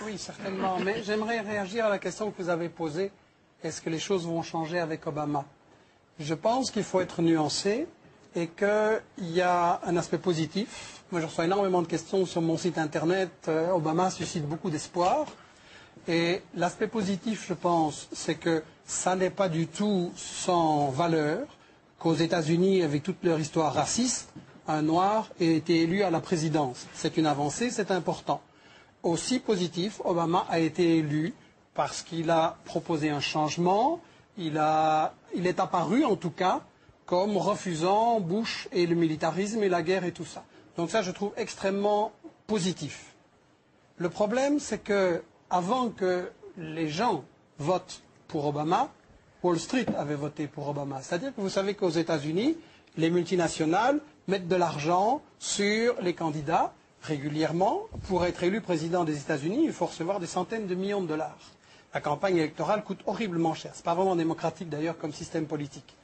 Oui, certainement. Mais j'aimerais réagir à la question que vous avez posée. Est-ce que les choses vont changer avec Obama? Je pense qu'il faut être nuancé et qu'il y a un aspect positif. Moi, je reçois énormément de questions sur mon site internet. Obama suscite beaucoup d'espoir. Et l'aspect positif, je pense, c'est que ça n'est pas du tout sans valeur qu'aux États-Unis, avec toute leur histoire raciste, un noir ait été élu à la présidence. C'est une avancée, c'est important. Aussi positif, Obama a été élu parce qu'il a proposé un changement. Il est apparu, en tout cas, comme refusant Bush et le militarisme et la guerre et tout ça. Donc ça, je trouve extrêmement positif. Le problème, c'est que avant que les gens votent pour Obama, Wall Street avait voté pour Obama. C'est-à-dire que vous savez qu'aux États-Unis, les multinationales mettent de l'argent sur les candidats régulièrement. Pour être élu président des États-Unis, il faut recevoir des centaines de millions de dollars. La campagne électorale coûte horriblement cher. Ce n'est pas vraiment démocratique d'ailleurs comme système politique.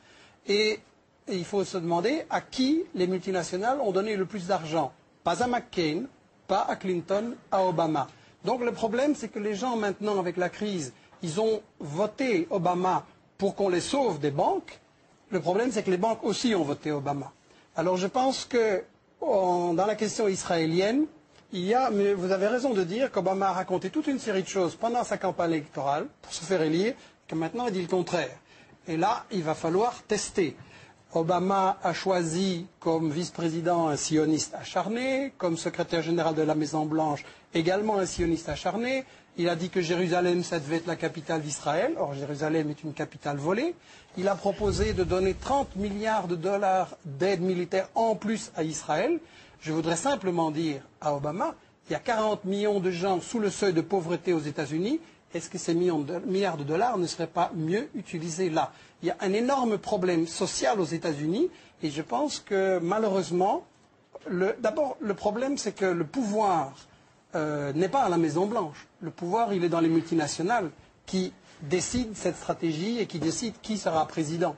Et il faut se demander à qui les multinationales ont donné le plus d'argent. Pas à McCain, pas à Clinton, à Obama. Donc le problème, c'est que les gens maintenant, avec la crise, ils ont voté Obama pour qu'on les sauve des banques. Le problème, c'est que les banques aussi ont voté Obama. Alors je pense que dans la question israélienne, mais vous avez raison de dire qu'Obama a raconté toute une série de choses pendant sa campagne électorale pour se faire élire, que maintenant il dit le contraire. Et là, il va falloir tester. Obama a choisi comme vice-président un sioniste acharné, comme secrétaire général de la Maison-Blanche également un sioniste acharné. Il a dit que Jérusalem, ça devait être la capitale d'Israël. Or, Jérusalem est une capitale volée. Il a proposé de donner 30 milliards de dollars d'aide militaire en plus à Israël. Je voudrais simplement dire à Obama, il y a 40 millions de gens sous le seuil de pauvreté aux États-Unis. Est-ce que ces milliards de dollars ne seraient pas mieux utilisés là? Il y a un énorme problème social aux États-Unis et je pense que malheureusement, d'abord le problème c'est que le pouvoir n'est pas à la Maison-Blanche. Le pouvoir il est dans les multinationales qui décident cette stratégie et qui décident qui sera président.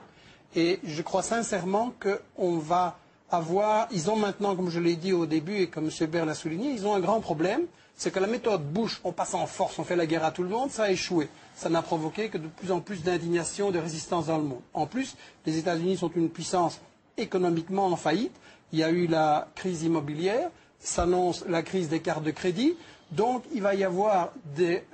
Et je crois sincèrement qu'on va ils ont maintenant, comme je l'ai dit au début et comme M. Baird l'a souligné, ils ont un grand problème, c'est que la méthode Bush, on passe en force, on fait la guerre à tout le monde, ça a échoué. Ça n'a provoqué que de plus en plus d'indignation, de résistance dans le monde. En plus, les États-Unis sont une puissance économiquement en faillite. Il y a eu la crise immobilière, s'annonce la crise des cartes de crédit, donc il va y avoir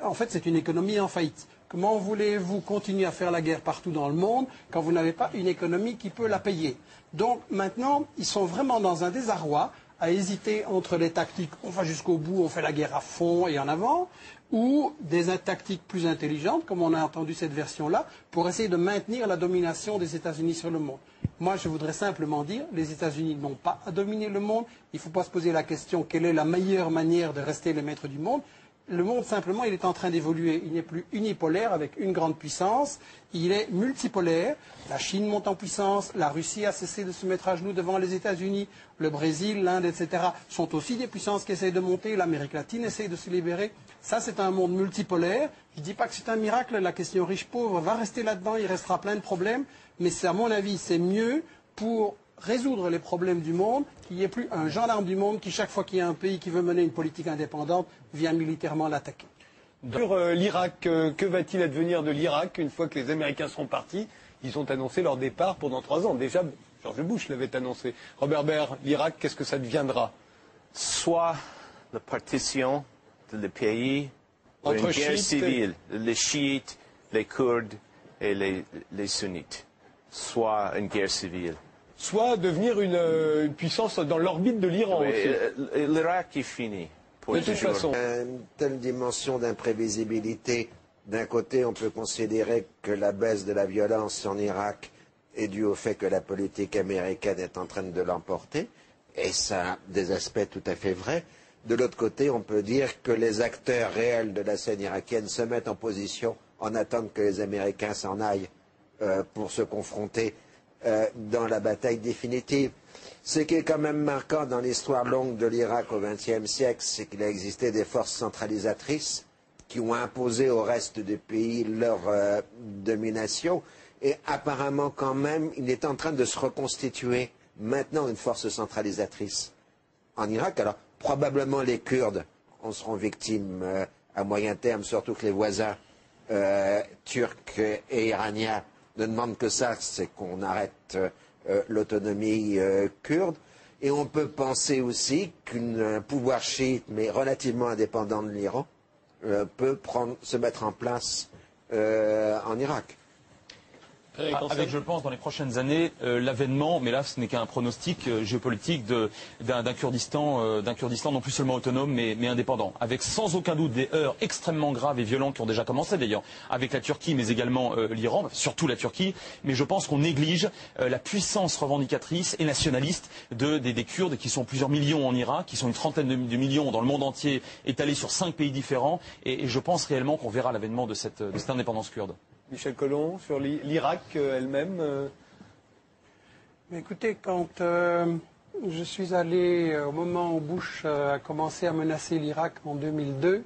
En fait, c'est une économie en faillite. Comment voulez-vous continuer à faire la guerre partout dans le monde quand vous n'avez pas une économie qui peut la payer? Donc maintenant, ils sont vraiment dans un désarroi à hésiter entre les tactiques on va jusqu'au bout, on fait la guerre à fond et en avant, ou des tactiques plus intelligentes, comme on a entendu cette version-là, pour essayer de maintenir la domination des États-Unis sur le monde. Moi, je voudrais simplement dire, les États-Unis n'ont pas à dominer le monde. Il ne faut pas se poser la question quelle est la meilleure manière de rester les maîtres du monde. Le monde, simplement, il est en train d'évoluer. Il n'est plus unipolaire avec une grande puissance. Il est multipolaire. La Chine monte en puissance. La Russie a cessé de se mettre à genoux devant les États-Unis. Le Brésil, l'Inde, etc. sont aussi des puissances qui essayent de monter. L'Amérique latine essaye de se libérer. Ça, c'est un monde multipolaire. Je ne dis pas que c'est un miracle. La question riche-pauvre va rester là-dedans. Il restera plein de problèmes. Mais à mon avis, c'est mieux pour résoudre les problèmes du monde, qu'il n'y ait plus un gendarme du monde qui, chaque fois qu'il y a un pays qui veut mener une politique indépendante, vient militairement l'attaquer. Sur l'Irak, que va-t-il advenir de l'Irak une fois que les Américains seront partis? Ils ont annoncé leur départ pendant 3 ans. Déjà, George Bush l'avait annoncé. Robert Baird, l'Irak, qu'est-ce que ça deviendra? Soit la partition de le pays, ou une guerre civile, les chiites, les Kurdes et les sunnites. Soit une guerre civile. Soit devenir une puissance dans l'orbite de l'Iran aussi. L'Irak est fini. De toute façon. Une telle dimension d'imprévisibilité, d'un côté, on peut considérer que la baisse de la violence en Irak est due au fait que la politique américaine est en train de l'emporter, et ça a des aspects tout à fait vrais. De l'autre côté, on peut dire que les acteurs réels de la scène irakienne se mettent en position en attendant que les Américains s'en aillent pour se confronter dans la bataille définitive. Ce qui est quand même marquant dans l'histoire longue de l'Irak au XXe siècle, c'est qu'il a existé des forces centralisatrices qui ont imposé au reste du pays leur domination. Et apparemment quand même, il est en train de se reconstituer maintenant une force centralisatrice en Irak. Alors probablement les Kurdes en seront victimes à moyen terme, surtout que les voisins turcs et iraniens ne demandent que ça, c'est qu'on arrête l'autonomie kurde. Et on peut penser aussi qu'un pouvoir chiite, mais relativement indépendant de l'Iran, peut se mettre en place en Irak. Avec, je pense, dans les prochaines années, l'avènement, mais là ce n'est qu'un pronostic géopolitique d'un Kurdistan non plus seulement autonome, mais indépendant, avec sans aucun doute des heurts extrêmement graves et violents qui ont déjà commencé d'ailleurs, avec la Turquie, mais également l'Iran, surtout la Turquie, mais je pense qu'on néglige la puissance revendicatrice et nationaliste des Kurdes, qui sont plusieurs millions en Irak, qui sont une trentaine de millions dans le monde entier, étalés sur 5 pays différents, et je pense réellement qu'on verra l'avènement de cette indépendance kurde. Michel Collomb, sur l'Irak elle-même Écoutez, quand je suis allé, au moment où Bush a commencé à menacer l'Irak en 2002,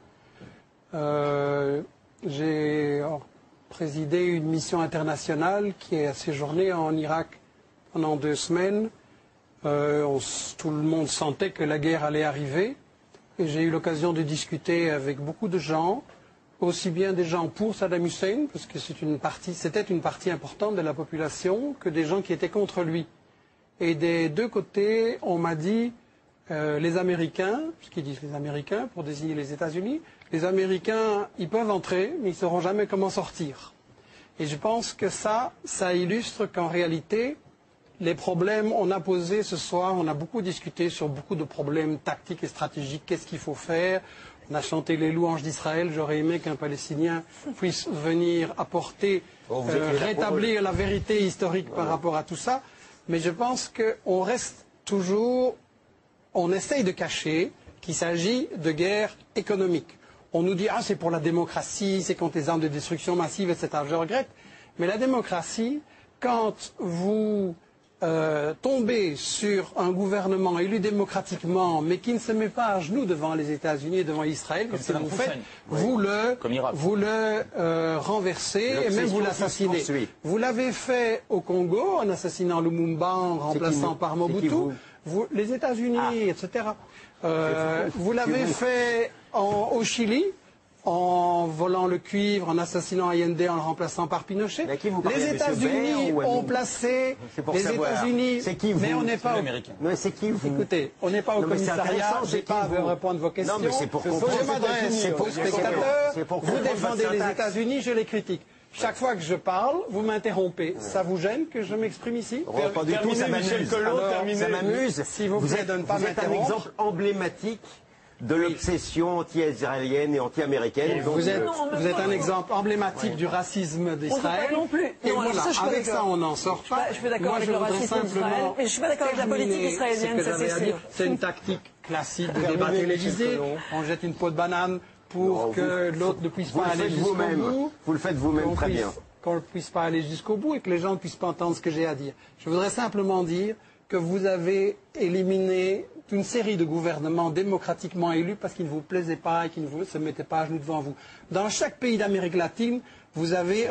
j'ai présidé une mission internationale qui a séjourné en Irak pendant 2 semaines. Tout le monde sentait que la guerre allait arriver. Et j'ai eu l'occasion de discuter avec beaucoup de gens, aussi bien des gens pour Saddam Hussein, parce que c'était une partie importante de la population, que des gens qui étaient contre lui. Et des deux côtés, on m'a dit, les Américains, puisqu'ils disent les Américains pour désigner les États-Unis, les Américains, ils peuvent entrer, mais ils ne sauront jamais comment sortir. Et je pense que ça illustre qu'en réalité, les problèmes, on a posé ce soir, on a beaucoup discuté sur beaucoup de problèmes tactiques et stratégiques, qu'est-ce qu'il faut faire. On a chanté les louanges d'Israël. J'aurais aimé qu'un Palestinien puisse venir apporter, rétablir la vérité historique par rapport à tout ça. Mais je pense qu'on reste toujours, on essaye de cacher qu'il s'agit de guerre économique. On nous dit, ah, c'est pour la démocratie, c'est contre les armes de destruction massive, etc. Je regrette. Mais la démocratie, quand vous tomber sur un gouvernement élu démocratiquement, mais qui ne se met pas à genoux devant les États-Unis et devant Israël, comme ce que vous faites, vous le renversez et même vous l'assassinez. Vous l'avez fait au Congo en assassinant Lumumba, en remplaçant par Mobutu, les États-Unis, etc. Vous l'avez fait au Chili, en volant le cuivre, en assassinant Allende, en le remplaçant par Pinochet. Les États-Unis ont placé les États-Unis. Mais on n'est pas américain. Mais c'est qui vous? Écoutez, on n'est pas au commissariat. Je n'ai pas à répondre à vos questions. Non, mais c'est pour comprendre. Je m'adresse aux spectateurs. Vous défendez les États-Unis, je les critique. Chaque fois que je parle, vous m'interrompez. Ça vous gêne que je m'exprime ici? Pas du tout, ça m'amuse. Ça m'amuse. Si vous plaît de ne pas m'interrompre. Vous êtes un exemple emblématique de l'obsession anti-israélienne et anti-américaine. Vous êtes un exemple emblématique du racisme d'Israël. Et voilà, avec ça, on n'en sort pas. Je suis d'accord avec le racisme d'Israël, mais je ne suis pas d'accord avec la politique israélienne, ça c'est sûr. C'est une tactique classique de débat télévisé. On jette une peau de banane pour que l'autre ne puisse pas aller jusqu'au bout. Vous le faites vous-même très bien. Qu'on ne puisse pas aller jusqu'au bout et que les gens ne puissent pas entendre ce que j'ai à dire. Je voudrais simplement dire que vous avez éliminé une série de gouvernements démocratiquement élus parce qu'ils ne vous plaisaient pas et qu'ils ne se mettaient pas à genoux devant vous. Dans chaque pays d'Amérique latine, vous avez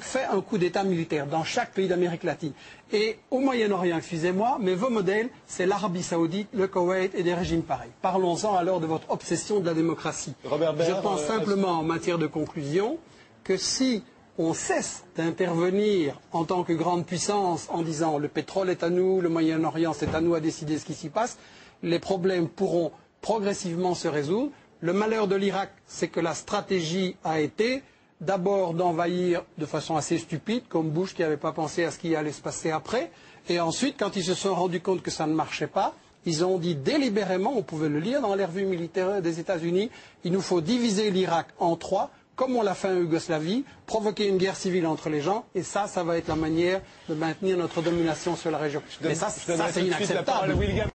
fait un coup d'État militaire, dans chaque pays d'Amérique latine. Et au Moyen-Orient, excusez-moi, mais vos modèles, c'est l'Arabie Saoudite, le Koweït et des régimes pareils. Parlons-en alors de votre obsession de la démocratie. Je pense simplement, en matière de conclusion, que si on cesse d'intervenir en tant que grande puissance en disant le pétrole est à nous, le Moyen-Orient c'est à nous à décider ce qui s'y passe, les problèmes pourront progressivement se résoudre. Le malheur de l'Irak, c'est que la stratégie a été d'abord d'envahir de façon assez stupide, comme Bush qui n'avait pas pensé à ce qui allait se passer après, et ensuite, quand ils se sont rendus compte que ça ne marchait pas, ils ont dit délibérément, on pouvait le lire dans les revues militaires des États-Unis, il nous faut diviser l'Irak en 3, comme on l'a fait en Yougoslavie, provoquer une guerre civile entre les gens, et ça va être la manière de maintenir notre domination sur la région. Mais ça c'est inacceptable.